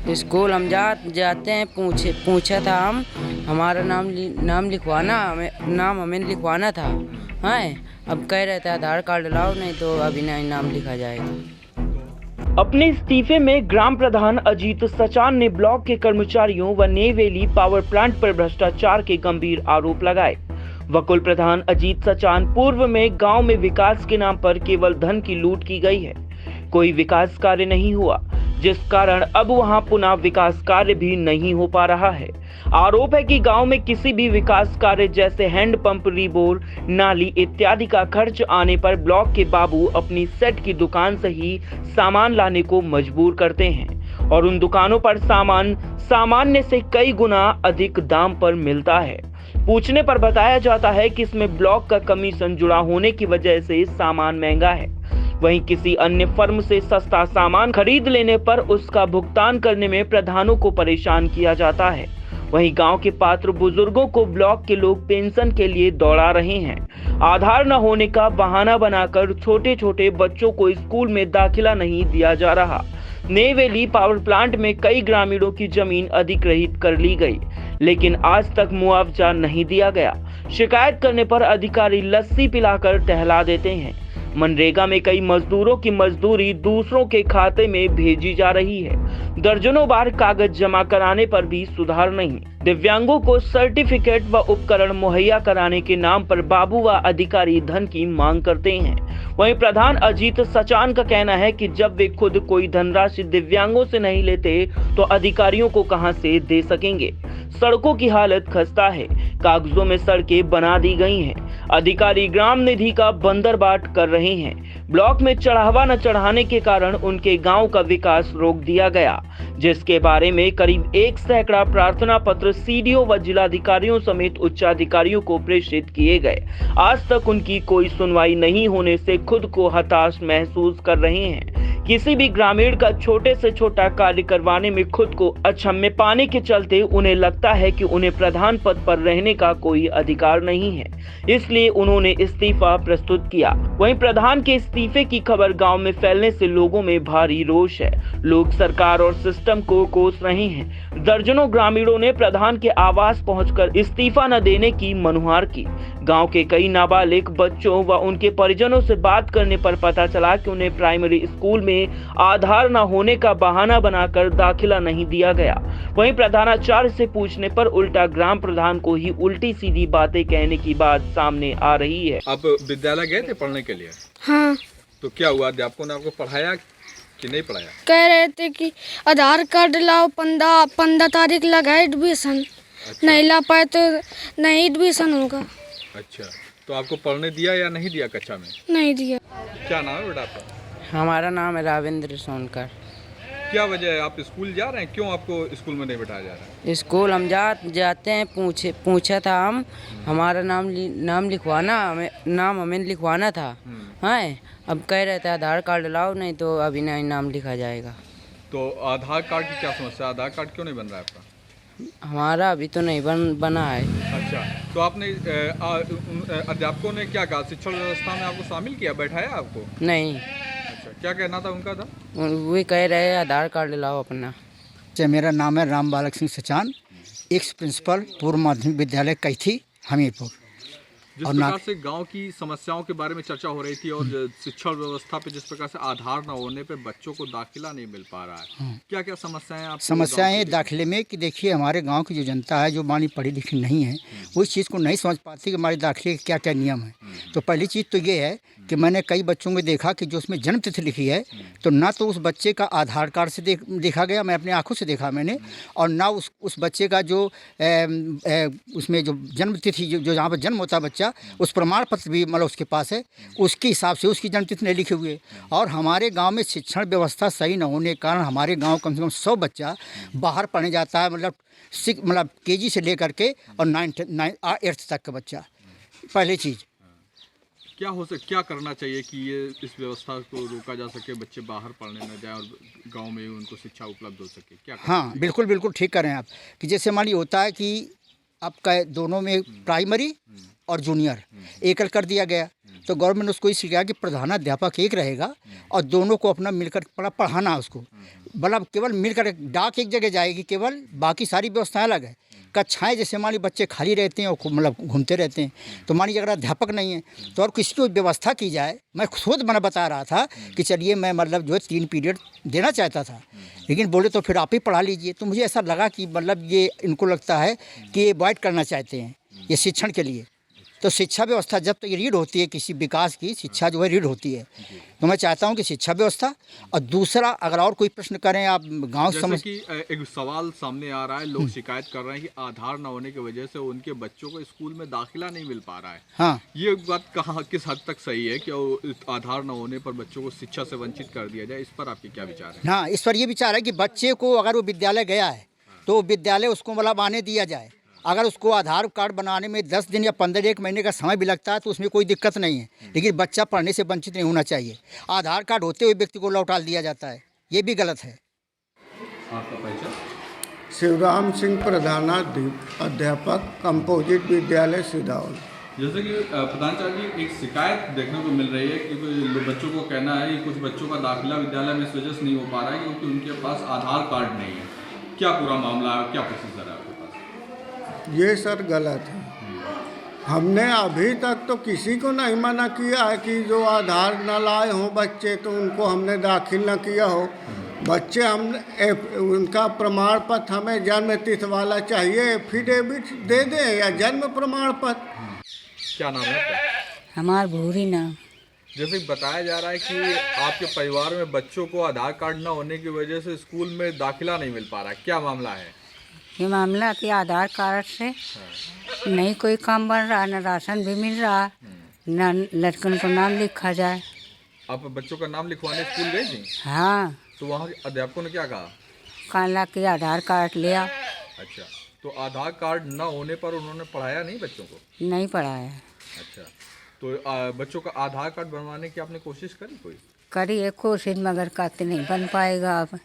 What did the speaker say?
School हम जाते हैं, पूछा था हम, हमारा नाम लिखवाना, नाम हमें लिखवाना था। हाँ, अब कह रहे थे आधार कार्ड लाओ, नहीं तो अभी नहीं नाम लिखा जाएगा। अपने इस्तीफे में ग्राम प्रधान अजीत सचान ने ब्लॉक के कर्मचारियों व नेवेली पावर प्लांट पर भ्रष्टाचार के गंभीर आरोप लगाए। वकुल प्रधान अजीत सचान पूर्व में गांव में विकास के नाम पर केवल धन की लूट की गई है, कोई विकास कार्य नहीं हुआ, जिस कारण अब वहां पुनः विकास कार्य भी नहीं हो पा रहा है। आरोप है कि गांव में किसी भी विकास कार्य जैसे हैंडपंप, रिबोर, नाली इत्यादि का खर्च आने पर ब्लॉक के बाबू अपनी सेट की दुकान से ही सामान लाने को मजबूर करते हैं और उन दुकानों पर सामान सामान्य से कई गुना अधिक दाम पर मिलता है। पूछने पर बताया जाता है कि इसमें ब्लॉक का कमीशन जुड़ा होने की वजह से सामान महंगा है। वहीं किसी अन्य फर्म से सस्ता सामान खरीद लेने पर उसका भुगतान करने में प्रधानों को परेशान किया जाता है। वहीं गांव के पात्र बुजुर्गों को ब्लॉक के लोग पेंशन के लिए दौड़ा रहे हैं। आधार न होने का बहाना बनाकर छोटे छोटे बच्चों को स्कूल में दाखिला नहीं दिया जा रहा। नेवेली पावर प्लांट में कई ग्रामीणों की जमीन अधिग्रहित कर ली गई, लेकिन आज तक मुआवजा नहीं दिया गया। शिकायत करने पर अधिकारी लस्सी पिलाकर टहला देते हैं। मनरेगा में कई मजदूरों की मजदूरी दूसरों के खाते में भेजी जा रही है। दर्जनों बार कागज जमा कराने पर भी सुधार नहीं। दिव्यांगों को सर्टिफिकेट व उपकरण मुहैया कराने के नाम पर बाबू व अधिकारी धन की मांग करते हैं। वहीं प्रधान अजीत सचान का कहना है कि जब वे खुद कोई धनराशि दिव्यांगों से नहीं लेते तो अधिकारियों को कहां से दे सकेंगे। सड़कों की हालत खस्ता है, कागजों में सड़कें बना दी गई हैं। अधिकारी ग्राम निधि का बंदरबाट कर रहे हैं। ब्लॉक में चढ़ावा न चढ़ाने के कारण उनके गांव का विकास रोक दिया गया, जिसके बारे में करीब 1 सैकड़ा प्रार्थना पत्र सीडीओ व जिलाधिकारियों समेत उच्चाधिकारियों को प्रेषित किए गए। आज तक उनकी कोई सुनवाई नहीं होने से खुद को हताश महसूस कर रहे हैं। किसी भी ग्रामीण का छोटे से छोटा कार्य करवाने में खुद को अक्षम्य पाने के चलते उन्हें लगता है कि उन्हें प्रधान पद पर रहने का कोई अधिकार नहीं है, इसलिए उन्होंने इस्तीफा प्रस्तुत किया। वहीं प्रधान के इस्तीफे की खबर गांव में फैलने से लोगों में भारी रोष है। लोग सरकार और सिस्टम को कोस रहे हैं। दर्जनों ग्रामीणों ने प्रधान के आवास पहुंचकर इस्तीफा न देने की मनुहार की। गांव के कई नाबालिग बच्चों व उनके परिजनों से बात करने पर पता चला कि उन्हें प्राइमरी स्कूल में आधार न होने का बहाना बनाकर दाखिला नहीं दिया गया। वहीं प्रधानाचार्य से पूछने पर उल्टा ग्राम प्रधान को ही उल्टी सीधी बातें कहने की बात सामने आ रही है। आप विद्यालय गए थे पढ़ने के लिए? हाँ। तो क्या हुआ, अध्यापकों ने आपको पढ़ाया कि नहीं पढ़ाया? कह रहे थे कि आधार कार्ड लाओ, 15 तारीख लगा एडमिशन। अच्छा। नहीं ला पाए तो नहीं एडमिशन होगा। अच्छा, तो आपको पढ़ने दिया या नहीं दिया कक्षा में? नहीं दिया। क्या नाम है बेटा आपका? हमारा नाम है राविंद्र सोनकर। क्या वजह है, आप स्कूल जा रहे हैं, क्यों आपको स्कूल में नहीं बैठाया जा रहा है? स्कूल हम जाते हैं, पूछा था हम, हमारा नाम लिखवाना, नाम हमें लिखवाना था। हाँ, अब कह रहे थे आधार कार्ड लाओ, नहीं तो अभी नहीं नाम लिखा जाएगा। तो आधार कार्ड की क्या समस्या, आधार कार्ड क्यों नहीं बन रहा है आपका? हमारा अभी तो नहीं बना है। अच्छा, तो आपने अध्यापकों ने क्या कहा, शिक्षण व्यवस्था में आपको शामिल किया, बैठाया आपको? नहीं, अच्छा, क्या कहना था उनका था? वही कह रहे हैं आधार कार्ड लाओ अपना। मेरा नाम है राम बालक सिंह सचान, एक्स प्रिंसिपल पूर्व माध्यमिक विद्यालय कैथी हमीरपुर। जिस प्रकार से गांव की समस्याओं के बारे में चर्चा हो रही थी और शिक्षा व्यवस्था पे जिस प्रकार से आधार न होने पे बच्चों को दाखिला नहीं मिल पा रहा है, क्या क्या समस्याएं आप? समस्याएं दाखिले में कि देखिए, हमारे गांव की जो जनता है, जो मानी पढ़ी लिखी नहीं है, वो इस चीज़ को नहीं समझ पाती कि हमारे दाखिले के क्या क्या नियम है। तो पहली चीज़ तो ये है कि मैंने कई बच्चों में देखा कि जो उसमें जन्म तिथि लिखी है, तो ना तो उस बच्चे का आधार कार्ड से देखा गया, मैं अपनी आंखों से देखा मैंने, और ना उस बच्चे का जो उसमें जो जन्म तिथि जो जहाँ पर जन्म होता है बच्चा, उस प्रमाण पत्र भी मतलब उसके पास है, उसके हिसाब से उसकी जन्म तिथि नहीं लिखे हुए। और हमारे गांव में शिक्षण व्यवस्था सही न होने के कारण हमारे गांव कम से कम 100 बच्चा बाहर पढ़ने जाता है, मतलब केजी से लेकर के और 8th तक का बच्चा। पहली चीज़ क्या करना चाहिए कि ये इस व्यवस्था को रोका जा सके, बच्चे बाहर पढ़ने न जाएं और गांव में उनको शिक्षा उपलब्ध हो सके? क्या हाँ, बिल्कुल ठीक कर रहे हैं आप। कि जैसे मान ली होता है कि अब का दोनों में प्राइमरी और जूनियर एकल कर दिया गया। तो गवर्नमेंट ने उसको ये सिखाया कि प्रधानाध्यापक एक रहेगा और दोनों को अपना मिलकर पढ़ाना उसको, मतलब केवल मिलकर डाक एक जगह जाएगी केवल, बाकी सारी व्यवस्थाएं अलग है। कक्षाएं जैसे मान ली बच्चे खाली रहते हैं और मतलब घूमते रहते हैं, तो मान लीजिए अगर अध्यापक नहीं है तो और किसी को व्यवस्था की जाए। मैं खुद मैंने बता रहा था कि चलिए मैं मतलब जो है 3 पीरियड देना चाहता था, लेकिन बोले तो फिर आप ही पढ़ा लीजिए। तो मुझे ऐसा लगा कि मतलब ये इनको लगता है कि ये अवॉइड करना चाहते हैं ये शिक्षण के लिए। तो शिक्षा व्यवस्था जब तक रीढ़ होती है किसी विकास की, शिक्षा जो है रीढ़ होती है। तो मैं चाहता हूं कि शिक्षा व्यवस्था, और दूसरा अगर और कोई प्रश्न करें आप गांव जैसे समझ कि एक सवाल सामने आ रहा है, लोग शिकायत कर रहे हैं कि आधार न होने की वजह से उनके बच्चों को स्कूल में दाखिला नहीं मिल पा रहा है। हाँ, ये बात कहाँ किस हद तक सही है कि आधार न होने पर बच्चों को शिक्षा से वंचित कर दिया जाए? इस पर आपके क्या विचार है? हाँ, इस पर ये विचार है कि बच्चे को अगर वो विद्यालय गया है तो विद्यालय उसको मतलब आने दिया जाए। अगर उसको आधार कार्ड बनाने में 10 दिन या 15 एक महीने का समय भी लगता है तो उसमें कोई दिक्कत नहीं है, लेकिन बच्चा पढ़ने से वंचित नहीं होना चाहिए। आधार कार्ड होते हुए व्यक्ति को लौटा दिया जाता है, ये भी गलत है। आपका परिचय? शिवराम सिंह प्रधानाध्यापक कंपोजिट विद्यालय सिदाउल। जैसे कि प्रधानाचार्य जी, एक शिकायत देखने को मिल रही है कि बच्चों को कहना है कि कुछ बच्चों का दाखिला विद्यालय में इस वजह से नहीं हो पा रहा है क्योंकि उनके पास आधार कार्ड नहीं है। क्या पूरा मामला है, क्या प्रोसीजर है आपके पास? ये सर गलत है। हमने अभी तक तो किसी को नहीं मना किया है कि जो आधार न लाए हों बच्चे तो उनको हमने दाखिल न किया हो। बच्चे हम उनका प्रमाण पत्र हमें जन्म तिथि वाला चाहिए, एफिडेविट दे दें या जन्म प्रमाण पत्र। क्या नाम है आपका? हमार भूरी नाम। जैसे कि बताया जा रहा है कि आपके परिवार में बच्चों को आधार कार्ड न होने की वजह से स्कूल में दाखिला नहीं मिल पा रहा है, क्या मामला है? ये मामला कि आधार कार्ड से नहीं कोई काम बन रहा, न राशन भी मिल रहा, न लड़कन को नाम लिखा जाए। आप बच्चों का नाम लिखवाने स्कूल गए थी? हाँ, तो वहाँ के अध्यापकों ने क्या कहा? काला के आधार कार्ड लिया। अच्छा, तो आधार कार्ड न होने पर उन्होंने पढ़ाया नहीं बच्चों को? नहीं पढ़ाया। अच्छा, तो बच्चों का आधार कार्ड बनवाने की आपने कोशिश करी कोई? करिए कोशिश, मगर कहते नहीं बन पाएगा अब।